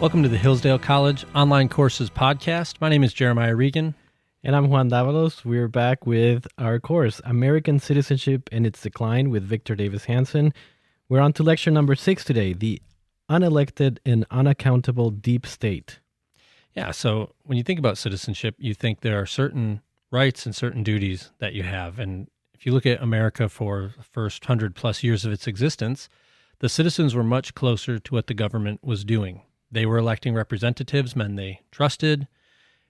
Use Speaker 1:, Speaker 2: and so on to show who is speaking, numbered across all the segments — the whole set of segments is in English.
Speaker 1: Welcome to the Hillsdale College Online Courses Podcast. My name is Jeremiah Regan.
Speaker 2: And I'm Juan. We're back with our course, American Citizenship and Its Decline with Victor Davis Hanson. We're on to lecture number 6 today, the Unelected and Unaccountable Deep State.
Speaker 1: Yeah, so when you think about citizenship, you think there are certain rights and certain duties that you have. And if you look at America for the first 100 plus years of its existence, the citizens were much closer to what the government was doing. They were electing representatives, men they trusted,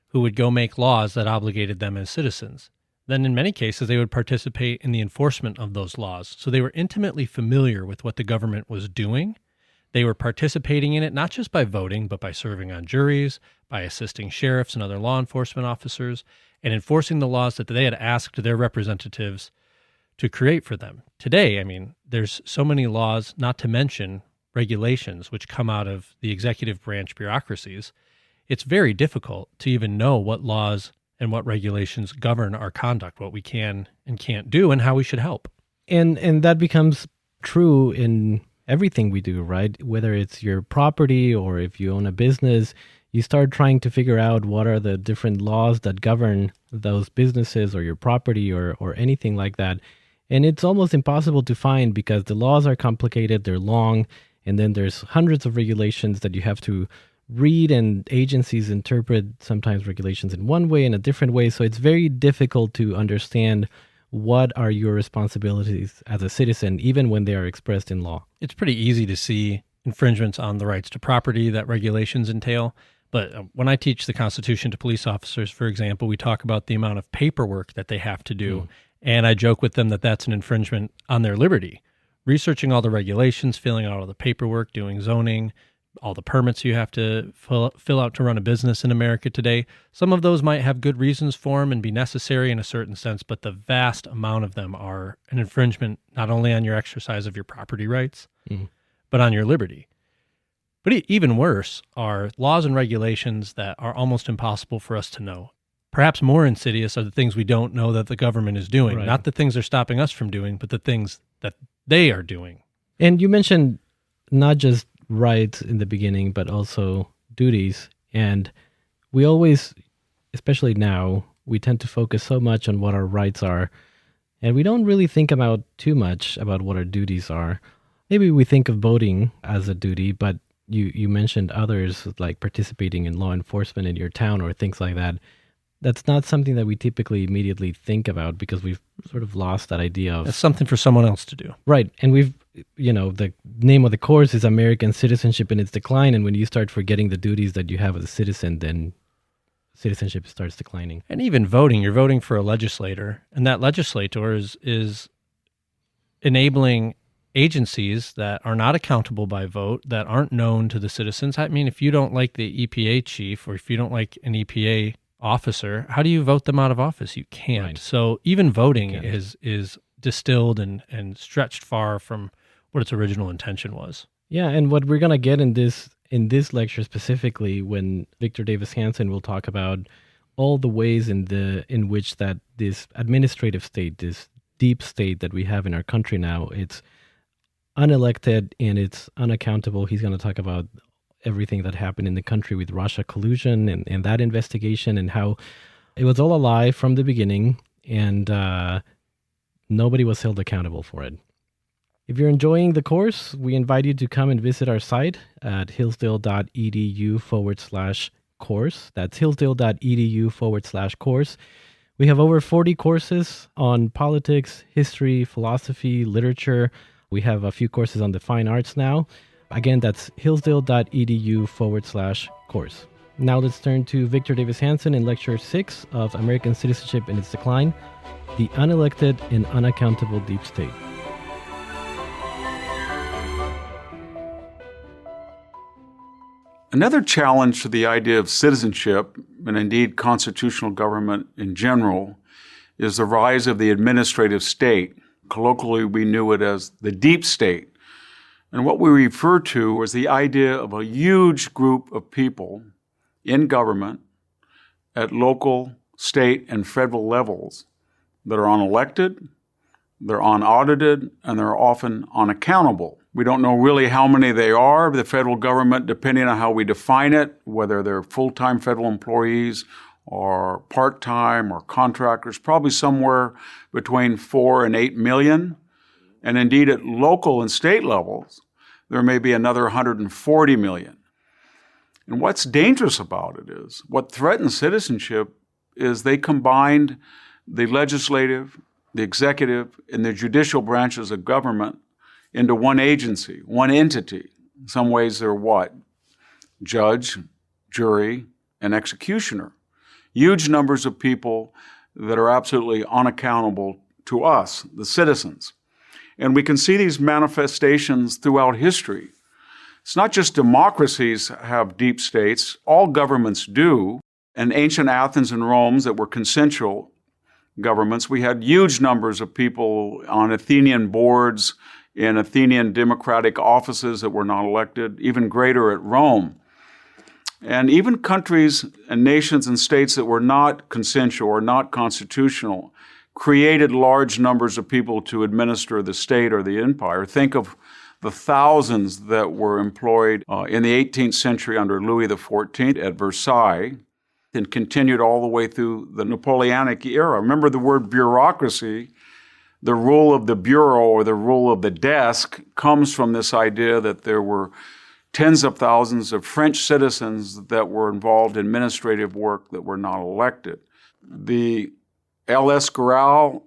Speaker 1: who would go make laws that obligated them as citizens. Then in many cases, they would participate in the enforcement of those laws. So they were intimately familiar with what the government was doing. They were participating in it, not just by voting, but by serving on juries, by assisting sheriffs and other law enforcement officers, and enforcing the laws that they had asked their representatives to create for them. Today, there's so many laws, not to mention regulations, which come out of the executive branch bureaucracies. It's very difficult to even know what laws and what regulations govern our conduct, what we can and can't do, and how we should help.
Speaker 2: And that becomes true in everything we do, right? Whether it's your property or if you own a business, you start trying to figure out what are the different laws that govern those businesses or your property or anything like that. And it's almost impossible to find because the laws are complicated, they're long, and then there's hundreds of regulations that you have to read, and agencies interpret sometimes regulations in one way and a different way. So it's very difficult to understand what are your responsibilities as a citizen, even when they are expressed in law.
Speaker 1: It's pretty easy to see infringements on the rights to property that regulations entail. But when I teach the Constitution to police officers, for example, we talk about the amount of paperwork that they have to do. And I joke with them that that's an infringement on their liberty. Researching all the regulations, filling out all the paperwork, doing zoning, all the permits you have to fill out to run a business in America today. Some of those might have good reasons for them and be necessary in a certain sense, but the vast amount of them are an infringement not only on your exercise of your property rights, but on your liberty. But even worse are laws and regulations that are almost impossible for us to know. Perhaps more insidious are the things we don't know that the government is doing,
Speaker 2: Right.
Speaker 1: Not the things they're stopping us from doing, but the things that they are doing.
Speaker 2: And you mentioned not just rights in the beginning, but also duties. And we always, especially now, we tend to focus so much on what our rights are. And we don't really think about too much about what our duties are. Maybe we think of voting as a duty, but you mentioned others like participating in law enforcement in your town or things like that. That's not something that we typically immediately think about because we've sort of lost that idea of...
Speaker 1: It's something for someone else to do.
Speaker 2: Right. And we've, the name of the course is American Citizenship and Its Decline. And when you start forgetting the duties that you have as a citizen, then citizenship starts declining.
Speaker 1: And even voting, you're voting for a legislator, and that legislator is enabling agencies that are not accountable by vote, that aren't known to the citizens. If you don't like the EPA chief or if you don't like an EPA officer, how do you vote them out of office? You can't.
Speaker 2: Right.
Speaker 1: So even voting is distilled and stretched far from what its original intention was.
Speaker 2: Yeah, and what we're gonna get in this lecture specifically, when Victor Davis Hanson will talk about all the ways in which that this administrative state, this deep state that we have in our country now, it's unelected and it's unaccountable. He's gonna talk about everything that happened in the country with Russia collusion and that investigation and how it was all a lie from the beginning and nobody was held accountable for it. If you're enjoying the course, we invite you to come and visit our site at hillsdale.edu/course. That's hillsdale.edu/course. We have over 40 courses on politics, history, philosophy, literature. We have a few courses on the fine arts now. Again, that's hillsdale.edu/course. Now let's turn to Victor Davis Hanson in Lecture 6 of American Citizenship and Its Decline, the Unelected and Unaccountable Deep State.
Speaker 3: Another challenge to the idea of citizenship, and indeed constitutional government in general, is the rise of the administrative state. Colloquially, we knew it as the deep state. And what we refer to as the idea of a huge group of people in government at local, state, and federal levels that are unelected, they're unaudited, and they're often unaccountable. We don't know really how many they are. The federal government, depending on how we define it, whether they're full-time federal employees or part-time or contractors, probably somewhere between 4 and 8 million. And indeed, at local and state levels, there may be another 140 million. And what's dangerous about it is, what threatens citizenship is they combined the legislative, the executive, and the judicial branches of government into one agency, one entity. In some ways, they're what? Judge, jury, and executioner. Huge numbers of people that are absolutely unaccountable to us, the citizens. And we can see these manifestations throughout history. It's not just democracies have deep states. All governments do. In ancient Athens and Rome that were consensual governments, we had huge numbers of people on Athenian boards, in Athenian democratic offices that were not elected, even greater at Rome. And even countries and nations and states that were not consensual or not constitutional created large numbers of people to administer the state or the empire. Think of the thousands that were employed in the 18th century under Louis XIV at Versailles and continued all the way through the Napoleonic era. Remember the word bureaucracy. The rule of the bureau or the rule of the desk comes from this idea that there were tens of thousands of French citizens that were involved in administrative work that were not elected. The El Escorial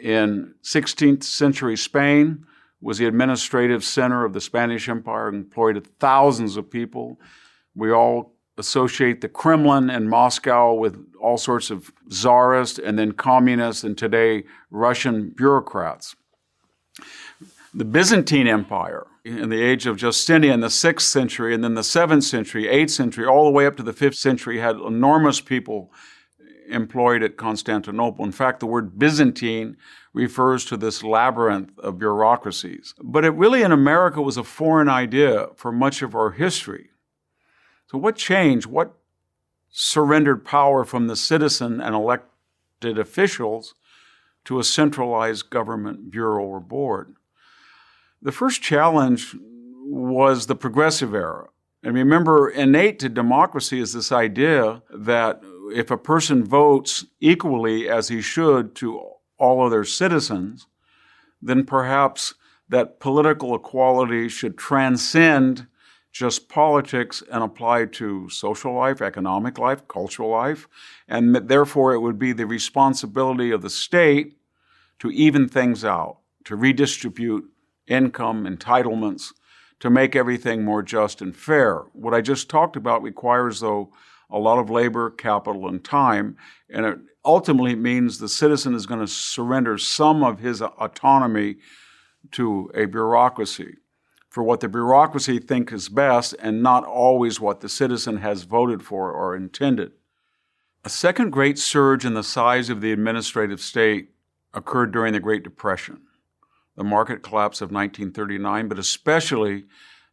Speaker 3: in 16th century Spain was the administrative center of the Spanish Empire, employed thousands of people. We all associate the Kremlin and Moscow with all sorts of czarist and then communist and today Russian bureaucrats. The Byzantine Empire in the age of Justinian, the 6th century, and then the 7th century, 8th century, all the way up to the 5th century had enormous people employed at Constantinople. In fact, the word Byzantine refers to this labyrinth of bureaucracies. But it really in America was a foreign idea for much of our history. So what changed? What surrendered power from the citizen and elected officials to a centralized government bureau or board? The first challenge was the progressive era. And remember, innate to democracy is this idea that if a person votes equally as he should to all other citizens, then perhaps that political equality should transcend just politics and apply to social life, economic life, cultural life, and therefore it would be the responsibility of the state to even things out, to redistribute income, entitlements, to make everything more just and fair. What I just talked about requires, though, a lot of labor, capital, and time, and it ultimately means the citizen is going to surrender some of his autonomy to a bureaucracy for what the bureaucracy thinks is best and not always what the citizen has voted for or intended. A second great surge in the size of the administrative state occurred during the Great Depression, the market collapse of 1939, but especially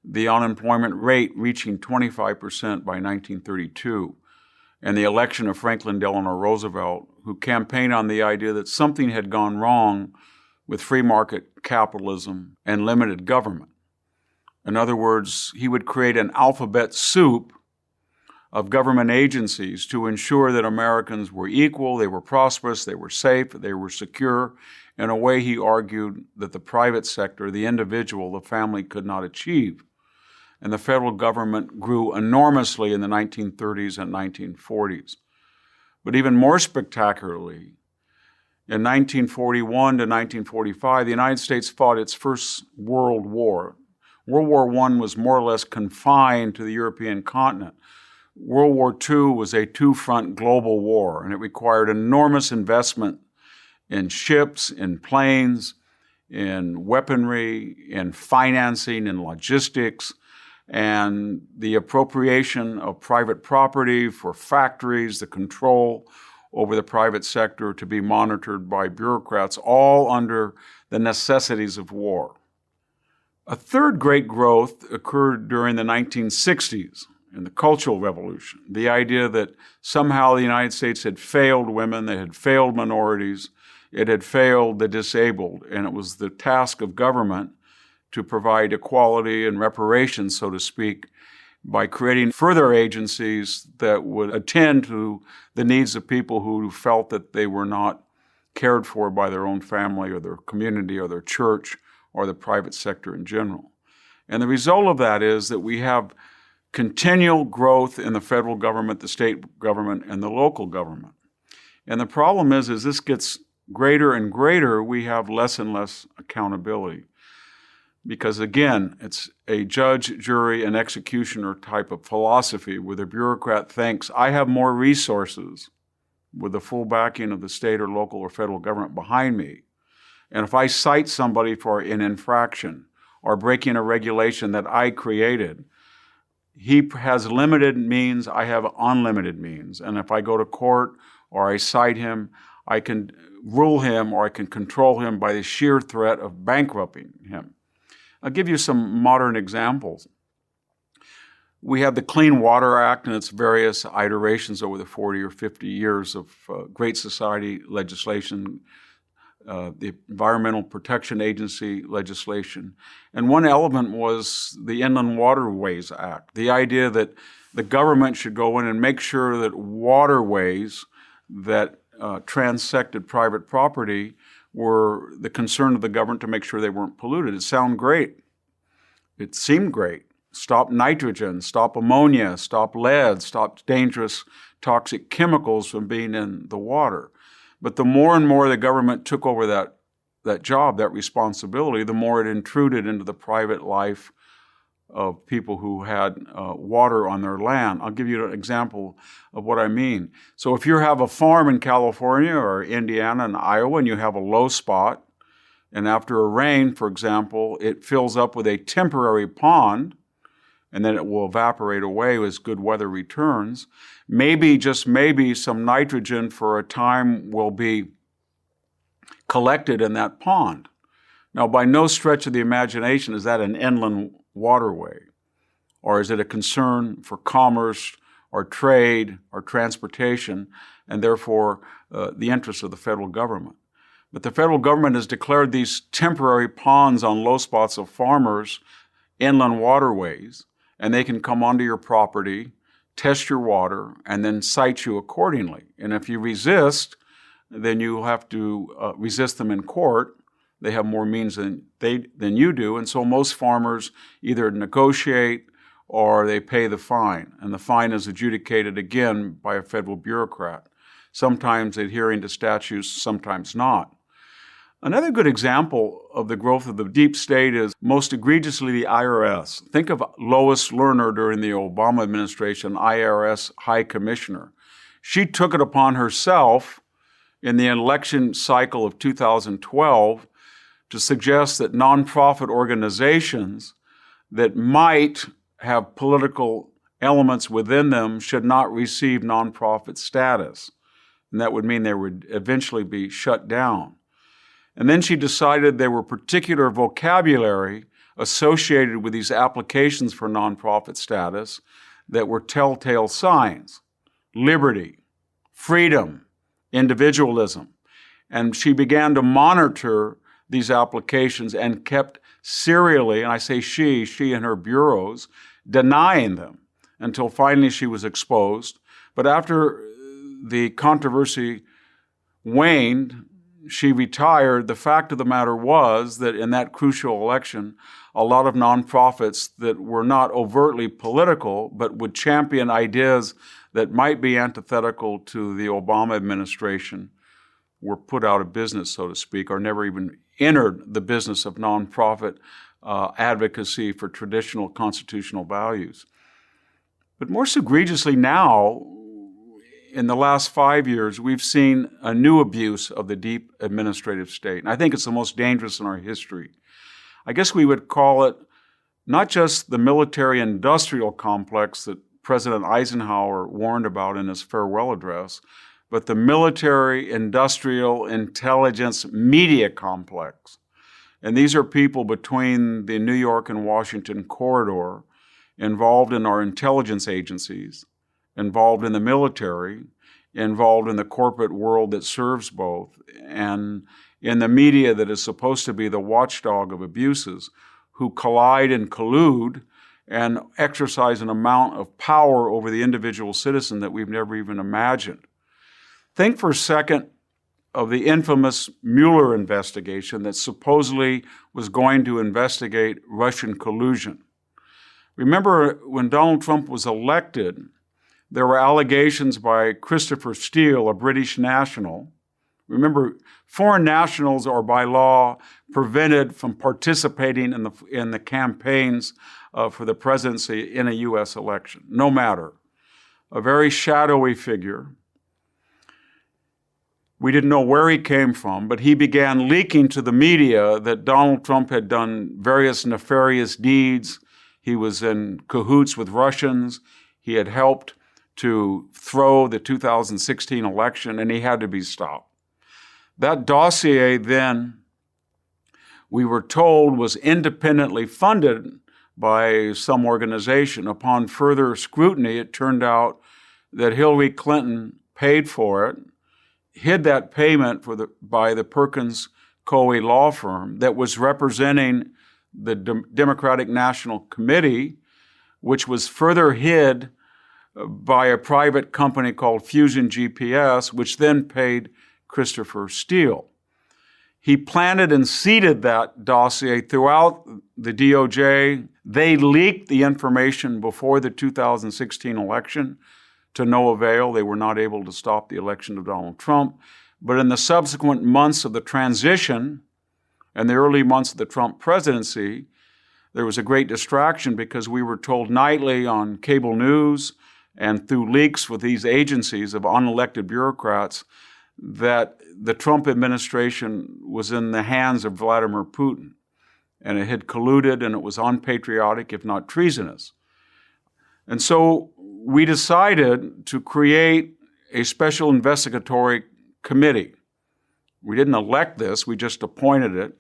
Speaker 3: the unemployment rate reaching 25% by 1932, and the election of Franklin Delano Roosevelt, who campaigned on the idea that something had gone wrong with free market capitalism and limited government. In other words, he would create an alphabet soup of government agencies to ensure that Americans were equal, they were prosperous, they were safe, they were secure, in a way he argued that the private sector, the individual, the family could not achieve. And the federal government grew enormously in the 1930s and 1940s. But even more spectacularly, in 1941 to 1945, the United States fought its first World War. World War I was more or less confined to the European continent. World War II was a two-front global war, and it required enormous investment in ships, in planes, in weaponry, in financing, in logistics, and the appropriation of private property for factories, the control over the private sector to be monitored by bureaucrats, all under the necessities of war. A third great growth occurred during the 1960s in the Cultural Revolution, the idea that somehow the United States had failed women, it had failed minorities, it had failed the disabled, and it was the task of government to provide equality and reparations, so to speak, by creating further agencies that would attend to the needs of people who felt that they were not cared for by their own family or their community or their church or the private sector in general. And the result of that is that we have continual growth in the federal government, the state government, and the local government. And the problem is, as this gets greater and greater, we have less and less accountability. Because again, it's a judge, jury, and executioner type of philosophy where the bureaucrat thinks, I have more resources with the full backing of the state or local or federal government behind me. And if I cite somebody for an infraction or breaking a regulation that I created, he has limited means, I have unlimited means. And if I go to court or I cite him, I can rule him or I can control him by the sheer threat of bankrupting him. I'll give you some modern examples. We have the Clean Water Act and its various iterations over the 40 or 50 years of Great Society legislation, the Environmental Protection Agency legislation. And one element was the Inland Waterways Act, the idea that the government should go in and make sure that waterways that transected private property were the concern of the government to make sure they weren't polluted. It sounded great. It seemed great. Stop nitrogen, stop ammonia, stop lead, stop dangerous toxic chemicals from being in the water. But the more and more the government took over that job, that responsibility, the more it intruded into the private life of people who had water on their land. I'll give you an example of what I mean. So if you have a farm in California or Indiana and Iowa and you have a low spot, and after a rain, for example, it fills up with a temporary pond, and then it will evaporate away as good weather returns, maybe, just maybe, some nitrogen for a time will be collected in that pond. Now, by no stretch of the imagination is that an inland waterway, or is it a concern for commerce or trade or transportation, and therefore the interests of the federal government. But the federal government has declared these temporary ponds on low spots of farmers, inland waterways, and they can come onto your property, test your water, and then cite you accordingly. And if you resist, then you have to resist them in court. They have more means than you do, and so most farmers either negotiate or they pay the fine, and the fine is adjudicated again by a federal bureaucrat, sometimes adhering to statutes, sometimes not. Another good example of the growth of the deep state is most egregiously the IRS. Think of Lois Lerner during the Obama administration, IRS High Commissioner. She took it upon herself in the election cycle of 2012 to suggest that nonprofit organizations that might have political elements within them should not receive nonprofit status. And that would mean they would eventually be shut down. And then she decided there were particular vocabulary associated with these applications for nonprofit status that were telltale signs: liberty, freedom, individualism. And she began to monitor these applications and kept serially, and I say she and her bureaus, denying them until finally she was exposed. But after the controversy waned, she retired. The fact of the matter was that in that crucial election, a lot of nonprofits that were not overtly political, but would champion ideas that might be antithetical to the Obama administration, were put out of business, so to speak, or never even entered the business of nonprofit advocacy for traditional constitutional values. But most egregiously now, in the last 5 years, we've seen a new abuse of the deep administrative state. And I think it's the most dangerous in our history. I guess we would call it not just the military-industrial complex that President Eisenhower warned about in his farewell address, but the military-industrial intelligence media complex. And these are people between the New York and Washington corridor, involved in our intelligence agencies, involved in the military, involved in the corporate world that serves both, and in the media that is supposed to be the watchdog of abuses, who collide and collude and exercise an amount of power over the individual citizen that we've never even imagined. Think for a second of the infamous Mueller investigation that supposedly was going to investigate Russian collusion. Remember, when Donald Trump was elected, there were allegations by Christopher Steele, a British national. Remember, foreign nationals are by law prevented from participating in the campaigns for the presidency in a U.S. election, no matter. A very shadowy figure. We didn't know where he came from, but he began leaking to the media that Donald Trump had done various nefarious deeds. He was in cahoots with Russians. He had helped to throw the 2016 election, and he had to be stopped. That dossier then, we were told, was independently funded by some organization. Upon further scrutiny, it turned out that Hillary Clinton paid for it, hid that payment by the Perkins Coie law firm that was representing the Democratic National Committee, which was further hid by a private company called Fusion GPS, which then paid Christopher Steele. He planted and seeded that dossier throughout the DOJ. They leaked the information before the 2016 election to no avail. They were not able to stop the election of Donald Trump. But in the subsequent months of the transition and the early months of the Trump presidency, there was a great distraction because we were told nightly on cable news and through leaks with these agencies of unelected bureaucrats that the Trump administration was in the hands of Vladimir Putin, and it had colluded and it was unpatriotic, if not treasonous. And so we decided to create a special investigatory committee. We didn't elect this, we just appointed it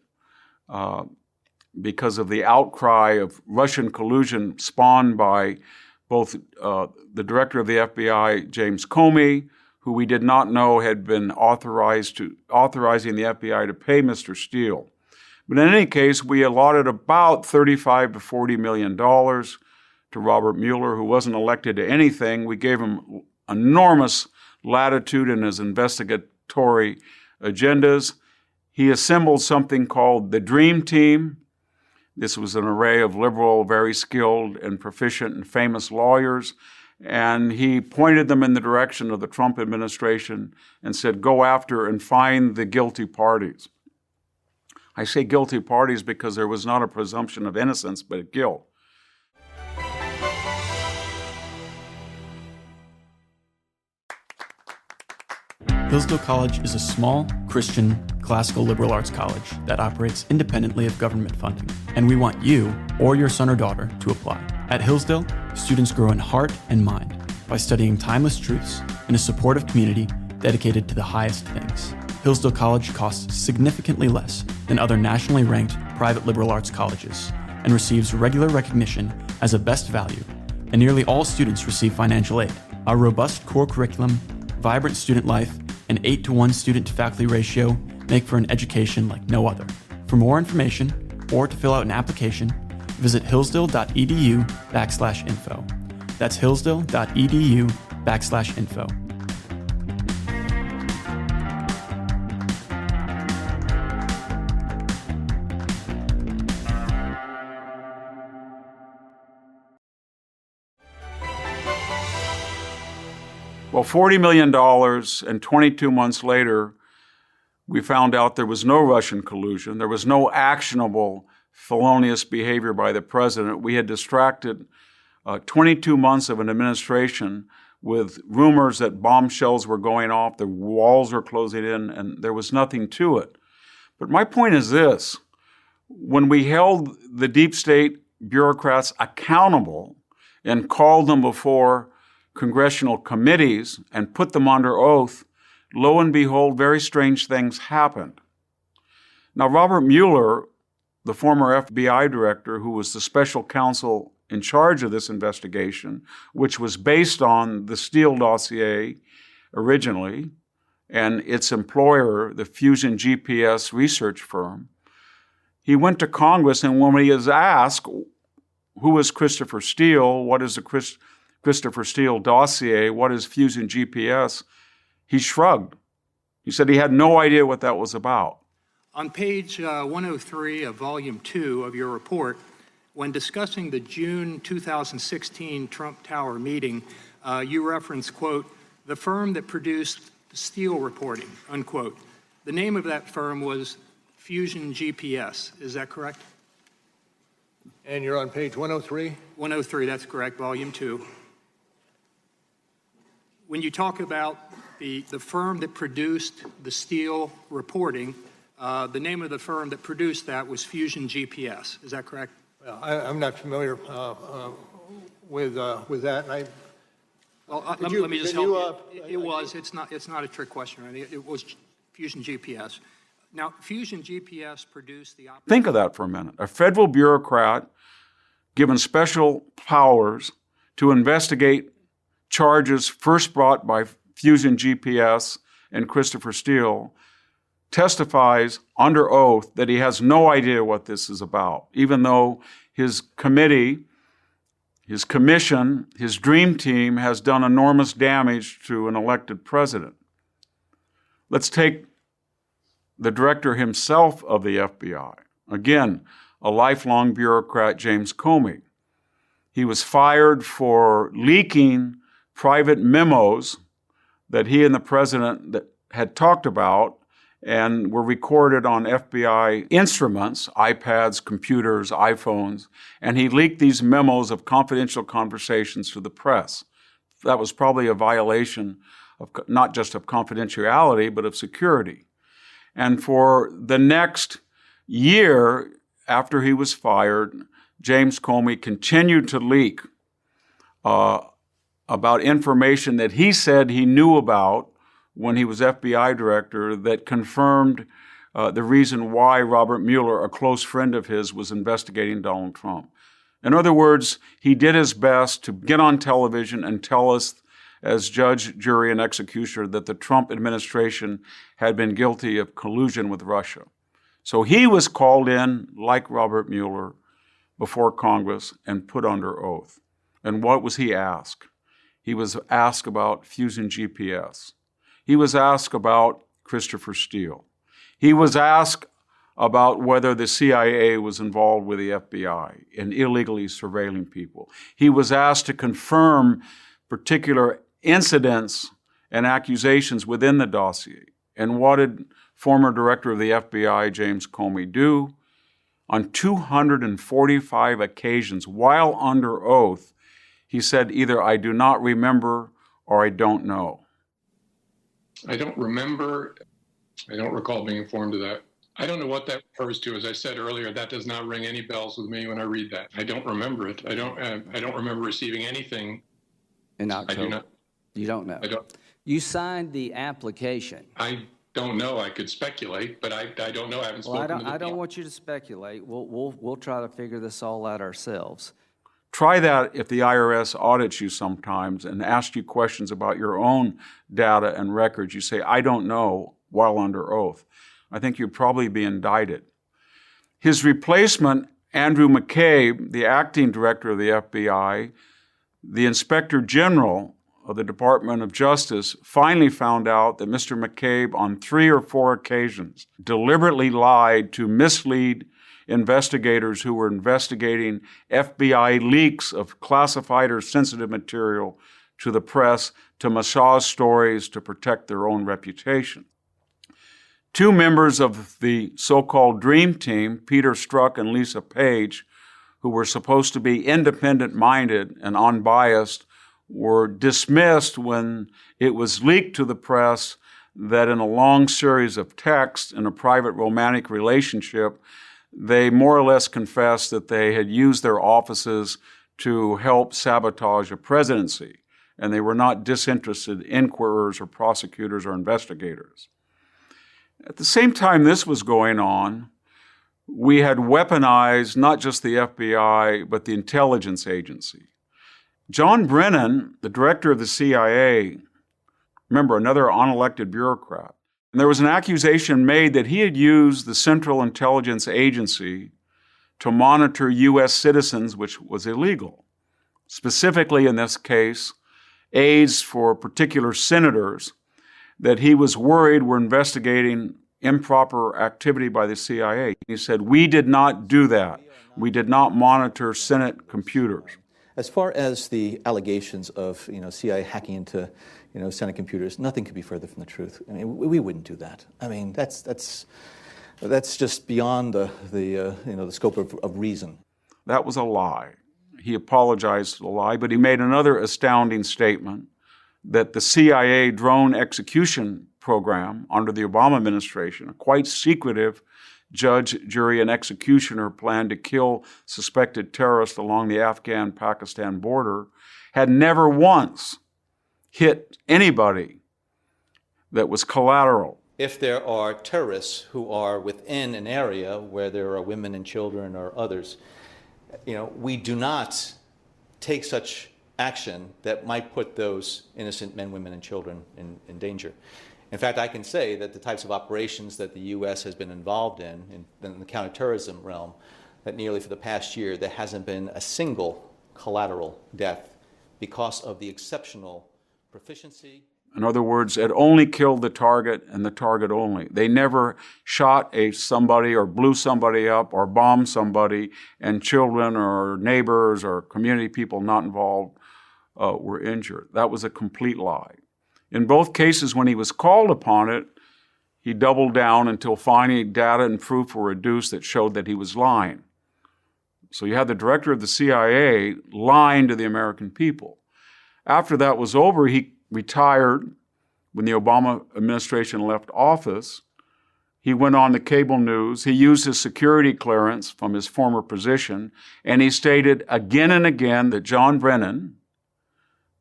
Speaker 3: because of the outcry of Russian collusion spawned by both the director of the FBI, James Comey, who we did not know had been authorizing the FBI to pay Mr. Steele. But in any case, we allotted about $35 to $40 million to Robert Mueller, who wasn't elected to anything. We gave him enormous latitude in his investigatory agendas. He assembled something called the Dream Team. This was an array of liberal, very skilled and proficient and famous lawyers. And he pointed them in the direction of the Trump administration and said, go after and find the guilty parties. I say guilty parties because there was not a presumption of innocence, but guilt.
Speaker 4: Hillsdale College is a small, Christian, classical liberal arts college that operates independently of government funding, and we want you or your son or daughter to apply. At Hillsdale, students grow in heart and mind by studying timeless truths in a supportive community dedicated to the highest things. Hillsdale College costs significantly less than other nationally ranked private liberal arts colleges and receives regular recognition as a best value, and nearly all students receive financial aid. Our robust core curriculum, vibrant student life, and 8-to-1 student-to-faculty ratio make for an education like no other. For more information or to fill out an application, visit hillsdale.edu/info. That's hillsdale.edu/info.
Speaker 3: Well, $40 million, and 22 months later, we found out there was no Russian collusion. There was no actionable felonious behavior by the president. We had distracted 22 months of an administration with rumors that bombshells were going off, the walls were closing in, and there was nothing to it. But my point is this: when we held the deep state bureaucrats accountable and called them before congressional committees and put them under oath, lo and behold, very strange things happened. Now, Robert Mueller, the former FBI director, who was the special counsel in charge of this investigation, which was based on the Steele dossier originally, and its employer, the Fusion GPS research firm, He went to Congress, and when he is asked, who is Christopher Steele? What is the Christopher Steele dossier? What is Fusion GPS? He shrugged. He said he had no idea what that was about.
Speaker 5: On page 103 of Volume 2 of your report, when discussing the June 2016 Trump Tower meeting, you reference, quote, the firm that produced the Steele reporting, unquote. The name of that firm was Fusion GPS. Is that correct?
Speaker 6: And you're on page 103?
Speaker 5: 103, that's correct, Volume 2. When you talk about the firm that produced the Steele reporting, the name of the firm that produced that was Fusion GPS. Is that correct?
Speaker 6: Well, I'm not familiar with that. And
Speaker 5: let me just help you. It's not a trick question. Right? It was Fusion GPS. Now, Fusion GPS produced the...
Speaker 3: Think of that for a minute. A federal bureaucrat given special powers to investigate charges first brought by Fusion GPS and Christopher Steele testifies under oath that he has no idea what this is about, even though his committee, his commission, his dream team has done enormous damage to an elected president. Let's take the director himself of the FBI. Again, a lifelong bureaucrat, James Comey. He was fired for leaking private memos that he and the president had talked about and were recorded on FBI instruments, iPads, computers, iPhones, and he leaked these memos of confidential conversations to the press. That was probably a violation of not just of confidentiality, but of security. And for the next year after he was fired, James Comey continued to leak about information that he said he knew about when he was FBI director that confirmed the reason why Robert Mueller, a close friend of his, was investigating Donald Trump. In other words, he did his best to get on television and tell us as judge, jury, and executioner that the Trump administration had been guilty of collusion with Russia. So he was called in, like Robert Mueller, before Congress and put under oath. And what was he asked? He was asked about Fusion GPS. He was asked about Christopher Steele. He was asked about whether the CIA was involved with the FBI in illegally surveilling people. He was asked to confirm particular incidents and accusations within the dossier. And what did former director of the FBI, James Comey, do? On 245 occasions, while under oath, he said either I do not remember or I don't know.
Speaker 7: I don't remember. I don't recall being informed of that. I don't know what that refers to. As I said earlier, that does not ring any bells with me when I read that. I don't remember it. I don't remember receiving anything.
Speaker 8: In October.
Speaker 7: I do not.
Speaker 8: You don't know.
Speaker 7: I don't.
Speaker 8: You signed the application.
Speaker 7: I don't know. I could speculate, but I don't know. I haven't spoken to the
Speaker 8: I don't want you to speculate. We'll try to figure this all out ourselves.
Speaker 3: Try that if the IRS audits you sometimes and asks you questions about your own data and records. You say, I don't know, while under oath. I think you'd probably be indicted. His replacement, Andrew McCabe, the acting director of the FBI, the inspector general of the Department of Justice, finally found out that Mr. McCabe, on 3 or 4 occasions, deliberately lied to mislead investigators who were investigating FBI leaks of classified or sensitive material to the press to massage stories to protect their own reputation. 2 members of the so-called Dream Team, Peter Strzok and Lisa Page, who were supposed to be independent-minded and unbiased, were dismissed when it was leaked to the press that in a long series of texts in a private romantic relationship, they more or less confessed that they had used their offices to help sabotage a presidency, and they were not disinterested inquirers or prosecutors or investigators. At the same time this was going on, we had weaponized not just the FBI, but the intelligence agency. John Brennan, the director of the CIA, remember, another unelected bureaucrat, And there was an accusation made that he had used the Central Intelligence Agency to monitor U.S. citizens, which was illegal. Specifically in this case, aides for particular senators that he was worried were investigating improper activity by the CIA. He said, "We did not do that. We did not monitor Senate computers."
Speaker 9: As far as the allegations of CIA hacking into Senate computers, nothing could be further from the truth. I mean, we wouldn't do that. I mean, that's just beyond the scope of reason.
Speaker 3: That was a lie. He apologized for the lie, but he made another astounding statement that the CIA drone execution program under the Obama administration, a quite secretive judge, jury, and executioner plan to kill suspected terrorists along the Afghan-Pakistan border, had never once hit anybody that was collateral.
Speaker 9: If there are terrorists who are within an area where there are women and children or others, we do not take such action that might put those innocent men, women, and children in danger. In fact, I can say that the types of operations that the U.S. has been involved in the counterterrorism realm, that nearly for the past year, there hasn't been a single collateral death because of the exceptional proficiency.
Speaker 3: In other words, it only killed the target and the target only. They never shot somebody or blew somebody up or bombed somebody, and children or neighbors or community people not involved were injured. That was a complete lie. In both cases, when he was called upon it, he doubled down until finally data and proof were reduced that showed that he was lying. So you had the director of the CIA lying to the American people. After that was over, he retired when the Obama administration left office. He went on the cable news. He used his security clearance from his former position, and he stated again and again that John Brennan,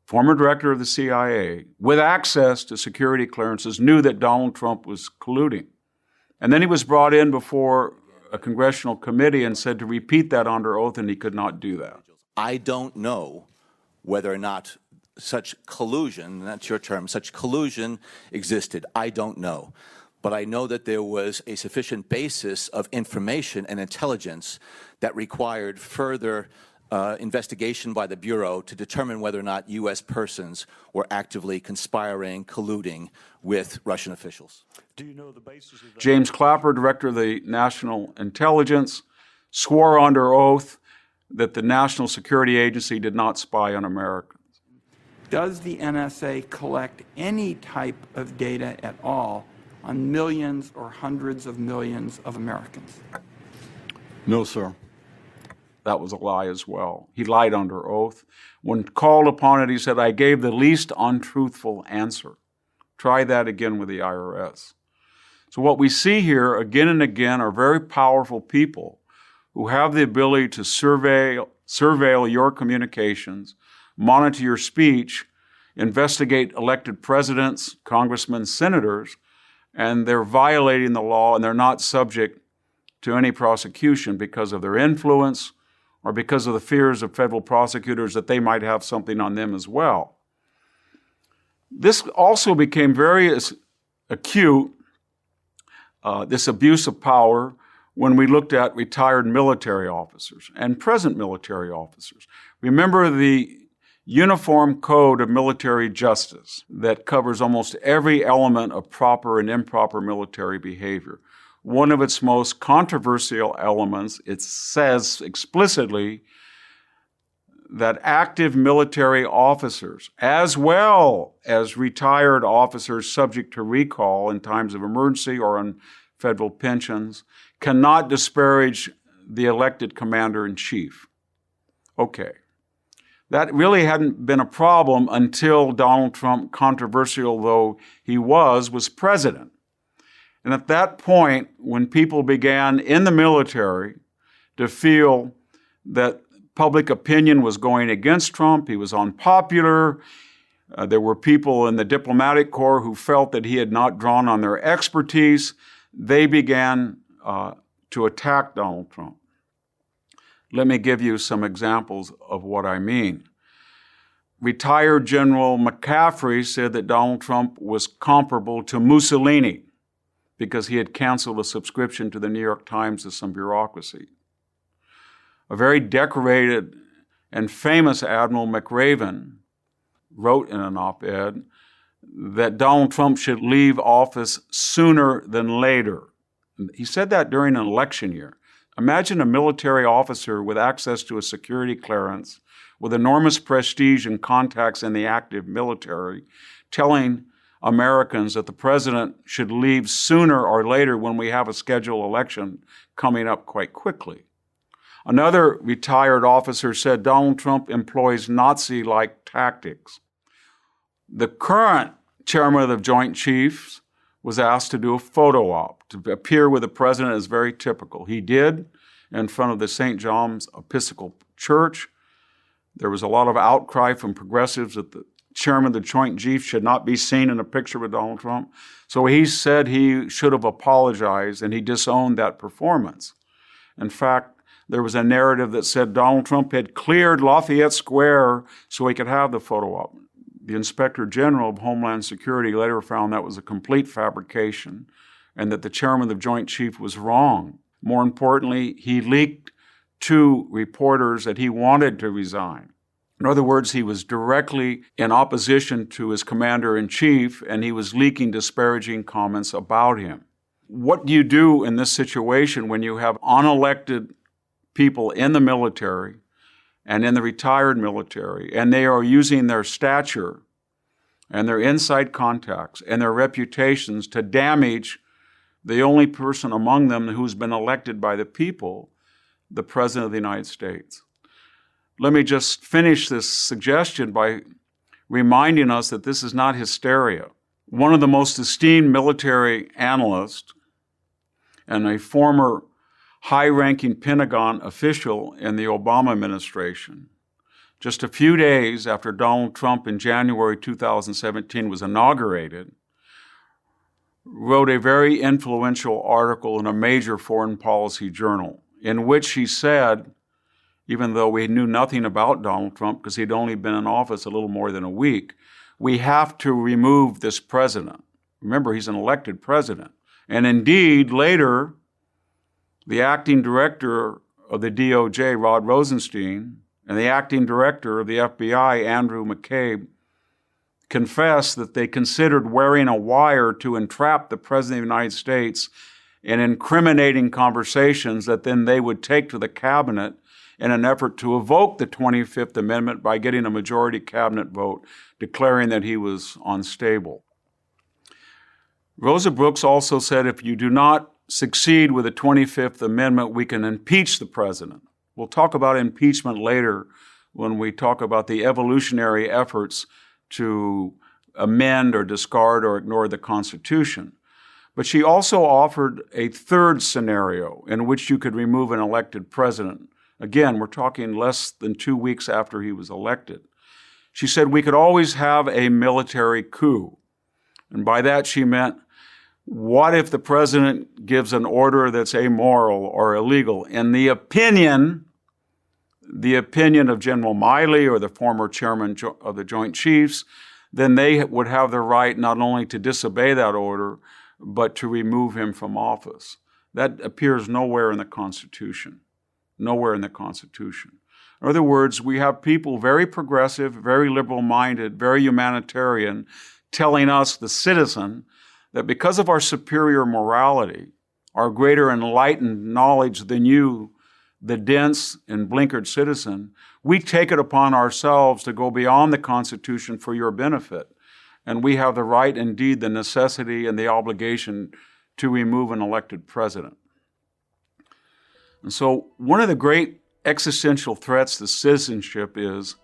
Speaker 3: former director of the CIA, with access to security clearances, knew that Donald Trump was colluding. And then he was brought in before a congressional committee and said to repeat that under oath, and he could not do that.
Speaker 9: I don't know whether or not such collusion, that's your term, such collusion existed. I don't know. But I know that there was a sufficient basis of information and intelligence that required further investigation by the Bureau to determine whether or not U.S. persons were actively conspiring, colluding with Russian officials.
Speaker 10: Do you know the basis of that?
Speaker 3: James Clapper, director of the National Intelligence, swore under oath that the National Security Agency did not spy on Americans.
Speaker 11: Does the NSA collect any type of data at all on millions or hundreds of millions of Americans?
Speaker 10: No, sir.
Speaker 3: That was a lie as well. He lied under oath. When called upon it, he said, "I gave the least untruthful answer." Try that again with the IRS. So what we see here again and again are very powerful people who have the ability to surveil your communications, monitor your speech, investigate elected presidents, congressmen, senators, and they're violating the law and they're not subject to any prosecution because of their influence or because of the fears of federal prosecutors that they might have something on them as well. This also became very acute, this abuse of power, when we looked at retired military officers and present military officers. Remember the Uniform Code of Military Justice that covers almost every element of proper and improper military behavior. One of its most controversial elements, it says explicitly that active military officers, as well as retired officers subject to recall in times of emergency or on federal pensions, cannot disparage the elected commander-in-chief. Okay. That really hadn't been a problem until Donald Trump, controversial though he was president. And at that point, when people began in the military to feel that public opinion was going against Trump, he was unpopular, there were people in the diplomatic corps who felt that he had not drawn on their expertise, they began to attack Donald Trump. Let me give you some examples of what I mean. Retired General McCaffrey said that Donald Trump was comparable to Mussolini. because he had canceled a subscription to the New York Times to some bureaucracy. A very decorated and famous Admiral McRaven wrote in an op-ed that Donald Trump should leave office sooner than later. He said that during an election year. Imagine a military officer with access to a security clearance, with enormous prestige and contacts in the active military, telling Americans that the president should leave sooner or later when we have a scheduled election coming up quite quickly. Another retired officer said Donald Trump employs Nazi-like tactics. The current chairman of the Joint Chiefs was asked to do a photo op. To appear with the president is very typical. He did in front of the St. John's Episcopal Church. There was a lot of outcry from progressives that the chairman of the Joint Chiefs should not be seen in a picture with Donald Trump. So he said he should have apologized, and he disowned that performance. In fact, there was a narrative that said Donald Trump had cleared Lafayette Square so he could have the photo op. The Inspector General of Homeland Security later found that was a complete fabrication and that the chairman of the Joint Chiefs was wrong. More importantly, he leaked to reporters that he wanted to resign. In other words, he was directly in opposition to his commander-in-chief, and he was leaking disparaging comments about him. What do you do in this situation when you have unelected people in the military and in the retired military, and they are using their stature and their inside contacts and their reputations to damage the only person among them who's been elected by the people, the President of the United States? Let me just finish this suggestion by reminding us that this is not hysteria. One of the most esteemed military analysts and a former high-ranking Pentagon official in the Obama administration, just a few days after Donald Trump in January 2017 was inaugurated, wrote a very influential article in a major foreign policy journal in which he said, even though we knew nothing about Donald Trump because he'd only been in office a little more than a week, we have to remove this president. Remember, he's an elected president. And indeed, later, the acting director of the DOJ, Rod Rosenstein, and the acting director of the FBI, Andrew McCabe, confessed that they considered wearing a wire to entrap the President of the United States in incriminating conversations that then they would take to the cabinet in an effort to evoke the 25th Amendment by getting a majority cabinet vote declaring that he was unstable. Rosa Brooks also said, if you do not succeed with the 25th Amendment, we can impeach the president. We'll talk about impeachment later when we talk about the evolutionary efforts to amend or discard or ignore the Constitution. But she also offered a third scenario in which you could remove an elected president. Again, we're talking less than 2 weeks after he was elected. She said we could always have a military coup. And by that she meant, what if the president gives an order that's amoral or illegal? In the opinion of General Miley or the former chairman of the Joint Chiefs, then they would have the right not only to disobey that order, but to remove him from office. That appears nowhere in the Constitution. Nowhere in the Constitution. In other words, we have people very progressive, very liberal-minded, very humanitarian, telling us, the citizen, that because of our superior morality, our greater enlightened knowledge than you, the dense and blinkered citizen, we take it upon ourselves to go beyond the Constitution for your benefit. And we have the right, indeed, the necessity and the obligation to remove an elected president. And so one of the great existential threats to citizenship is,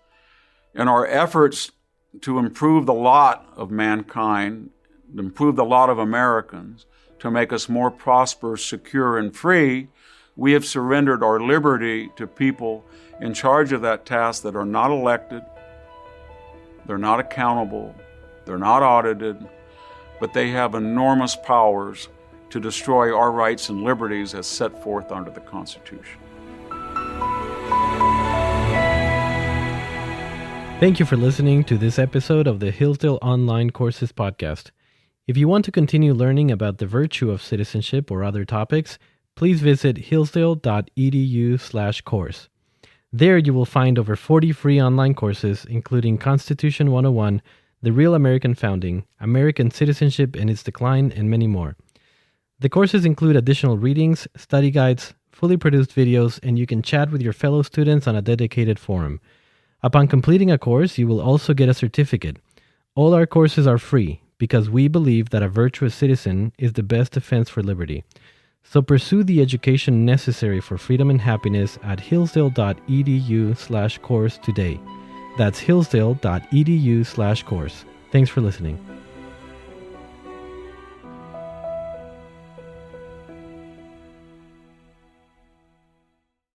Speaker 3: in our efforts to improve the lot of mankind, to improve the lot of Americans, to make us more prosperous, secure, and free, we have surrendered our liberty to people in charge of that task that are not elected, they're not accountable, they're not audited, but they have enormous powers to destroy our rights and liberties as set forth under the Constitution.
Speaker 2: Thank you for listening to this episode of the Hillsdale Online Courses Podcast. If you want to continue learning about the virtue of citizenship or other topics, please visit hillsdale.edu/course. There you will find over 40 free online courses, including Constitution 101, The Real American Founding, American Citizenship and Its Decline, and many more. The courses include additional readings, study guides, fully produced videos, and you can chat with your fellow students on a dedicated forum. Upon completing a course, you will also get a certificate. All our courses are free because we believe that a virtuous citizen is the best defense for liberty. So pursue the education necessary for freedom and happiness at hillsdale.edu/course today. That's hillsdale.edu/course. Thanks for listening.